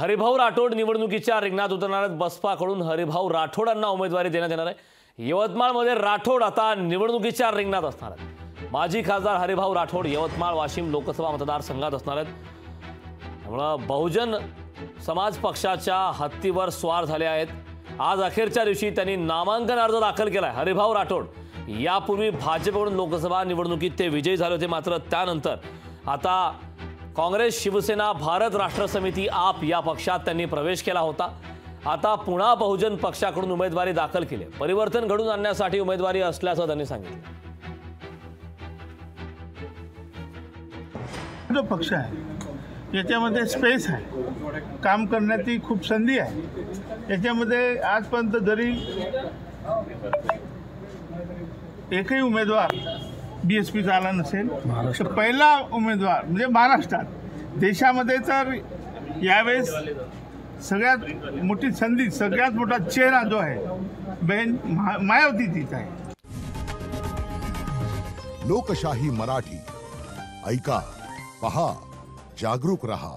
हरिभाऊ राठोड निवडणुकीच्या रिंगणात उतरणार आहेत। बसपाकडून हरिभाऊ राठोडांना उमेदवारी देण्यात येणार आहे। यवतमाळमध्ये राठोड आता निवडणुकीच्या रिंगणात असणार आहेत। माजी खासदार हरिभाऊ राठोड यवतमाळ वाशिम लोकसभा मतदारसंघात असणार आहेत। त्यामुळे बहुजन समाज पक्षाच्या हत्तीवर स्वार झाले आहेत। आज अखेरच्या दिवशी त्यांनी नामांकन अर्ज दाखल केलाय। हरिभाऊ राठोड यापूर्वी भाजपकडून लोकसभा निवडणुकीत ते विजयी झाले होते, मात्र त्यानंतर आता काँग्रेस, शिवसेना, भारत राष्ट्र समिती, आप या पक्षात त्यांनी प्रवेश केला होता। आता पुन्हा बहुजन पक्षाकडून उमेदवारी दाखल केली। परिवर्तन घडून आणण्यासाठी उमेदवारी असल्याचं त्यांनी सांगितलं। जो पक्ष आहे याच्यामध्ये स्पेस आहे, काम करण्याची खूप संधी आहे। याच्यामध्ये आजपर्यंत जरी एकही उमेदवार बीएसपीचा आला नसेल, तर पहिला उमेदवार म्हणजे महाराष्ट्रात, देशामध्ये तर यावेळेस सगळ्यात मोठी संधी, सगळ्यात मोठा चेहरा जो आहे बहीण मायावतीचीच आहे। लोकशाही मराठी ऐका, पहा, जागरूक रहा।